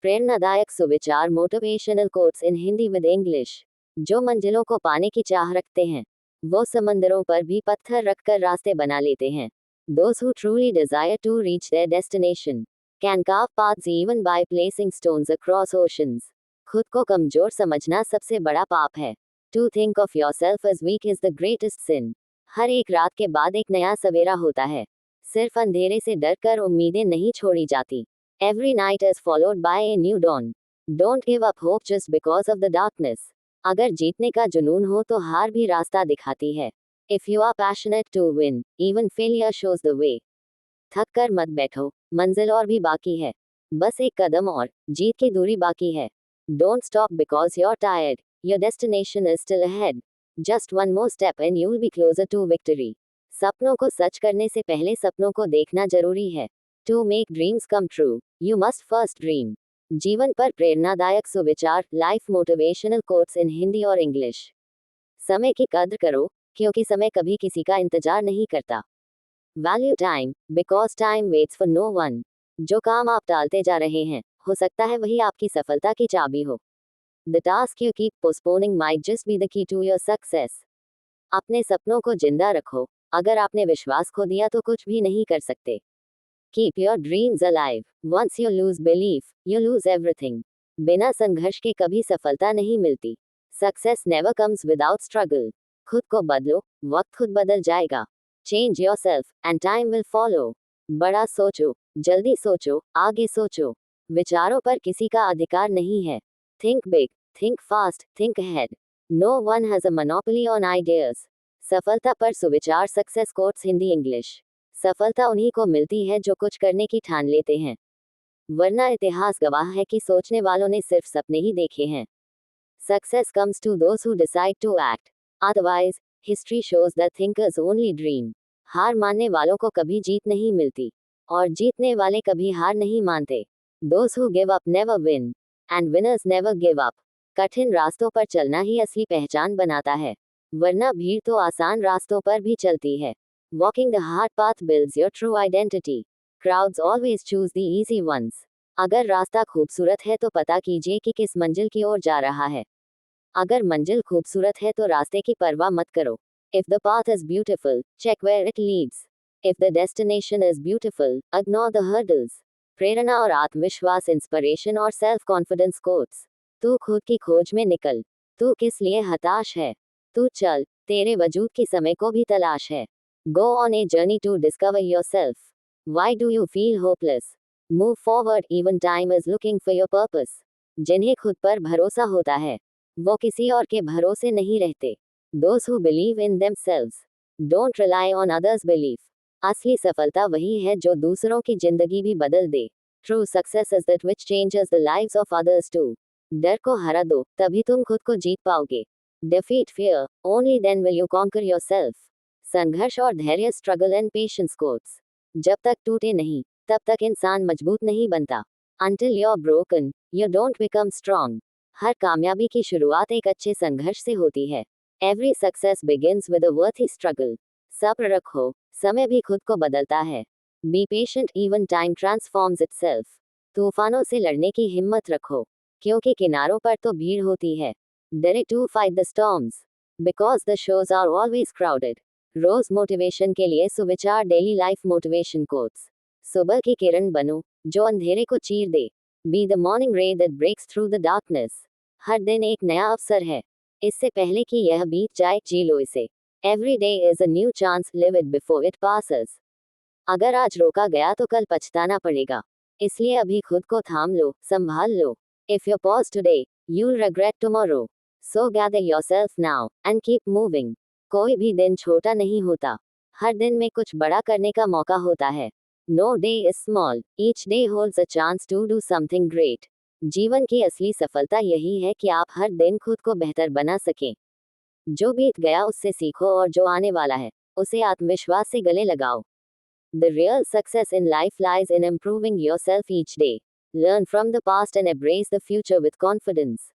प्रेरणादायक सुविचार motivational quotes in Hindi with English. जो मंजिलों को पाने की चाह रखते हैं वो समंदरों पर भी पत्थर रखकर रास्ते बना लेते हैं। Those who truly desire to reach their destination can carve paths even by placing stones across oceans. खुद को कमजोर समझना सबसे बड़ा पाप है। To think of yourself as weak is the greatest sin. हर एक रात के बाद एक नया सवेरा होता है। सिर्फ अंधेरे से डरकर उम्मीदें नहीं छोड़ी जाती। Every night is followed by a new dawn. Don't give up hope just because of the darkness. अगर जीतने का जुनून हो तो हार भी रास्ता दिखाती है। If you are passionate to win, even failure shows the way. थक कर मत बैठो, मंजिल और भी बाकी है। बस एक कदम और, जीत की दूरी बाकी है। Don't stop because you're tired. Your destination is still ahead. Just one more step and you'll be closer to victory. सपनों को सच करने से पहले सपनों को देखना जरूरी है। To make dreams come true, you must first dream. जीवन पर प्रेरणादायक सुविचार, life motivational quotes in Hindi और इंग्लिश। समय की कद्र करो, क्योंकि समय कभी किसी का इंतजार नहीं करता। Value time, because time waits for no one. जो काम आप टालते जा रहे हैं, हो सकता है वही आपकी सफलता की चाबी हो। The task you keep postponing might just be the key to your success. अपने सपनों को जिंदा रखो, अगर आपने विश्वास खो दिया तो कुछ भी नहीं कर सकते। Keep your dreams alive. Once you lose belief, you lose everything. बिना संघर्ष के कभी सफलता नहीं मिलती। Success never comes without struggle. खुद को बदलो, वक्त खुद बदल जाएगा। Change yourself, and time will follow. बड़ा सोचो, जल्दी सोचो, आगे सोचो। विचारों पर किसी का अधिकार नहीं है। Think big, think fast, think ahead. No one has a monopoly on ideas. सफलता पर सुविचार सक्सेस कोट्स हिंदी इंग्लिश। सफलता उन्हीं को मिलती है जो कुछ करने की ठान लेते हैं, वरना इतिहास गवाह है कि सोचने वालों ने सिर्फ सपने ही देखे हैं। Success comes to those who decide to act. Otherwise, history shows that thinkers only dream. हार मानने वालों को कभी जीत नहीं मिलती, और जीतने वाले कभी हार नहीं मानते। Those who give up never win, and winners never give up. कठिन रास्तों पर चलना ही असली पहचान बनाता है, वरना भीड़ तो आसान रास्तों पर भी चलती है। Walking the hard path builds your true identity. Crowds always choose the easy ones. अगर रास्ता खूबसूरत है तो पता कीजिए कि किस मंजिल की ओर जा रहा है। अगर मंजिल खूबसूरत है तो रास्ते की परवाह मत करो। If the path is beautiful, check where it leads. If the destination is beautiful, ignore the hurdles. प्रेरणा और आत्मविश्वास, इंस्पिरेशन और सेल्फ कॉन्फिडेंस कोट्स। तू खुद की खोज में निकल। तू किस लिए हताश है? तू चल, तेरे वजूद की समय को भी तलाश है। Go on a journey to discover yourself. Why do you feel hopeless? Move forward, even time is looking for your purpose. जिन्हें खुद पर भरोसा होता है, वो किसी और के भरोसे नहीं रहते। Those who believe in themselves don't rely on others' belief. असली सफलता वही है जो दूसरों की जिंदगी भी बदल दे। True success is that which changes the lives of others too. डर को हरा दो, तभी तुम खुद को जीत पाओगे। Defeat fear, only then will you conquer yourself. संघर्ष और धैर्य, स्ट्रगल एंड पेशेंस कोट्स। जब तक टूटे नहीं, तब तक इंसान मजबूत नहीं बनता। Until you're broken, you don't become strong. हर कामयाबी की शुरुआत एक अच्छे संघर्ष से होती है। Every success begins with a worthy struggle. सब्र रखो, समय भी खुद को बदलता है। Be patient, even time transforms itself. तूफानों से लड़ने की हिम्मत रखो, क्योंकि किनारों पर तो भीड़ होती है। Dare to fight the storms, because the shores are always crowded. रोज मोटिवेशन के लिए सुविचार, डेली लाइफ मोटिवेशन कोट्स। सुबह की किरण बनो, जो अंधेरे को चीर दे। Be the morning ray that breaks through the darkness. हर दिन एक नया अवसर है, इससे पहले कि यह बीत जाए, जी लो इसे। Every day is a new chance, live it before it passes. अगर आज रोका गया तो कल पछताना पड़ेगा, इसलिए अभी खुद को थाम लो, संभाल लो। If you pause today, you'll regret tomorrow. So gather yourself now, and keep moving. कोई भी दिन छोटा नहीं होता, हर दिन में कुछ बड़ा करने का मौका होता है। No day is small, each day holds a chance to do something great. जीवन की असली सफलता यही है कि आप हर दिन खुद को बेहतर बना सकें। जो बीत गया उससे सीखो और जो आने वाला है, उसे आत्मविश्वास से गले लगाओ। The real success in life lies in improving yourself each day. Learn from the past and embrace the future with confidence.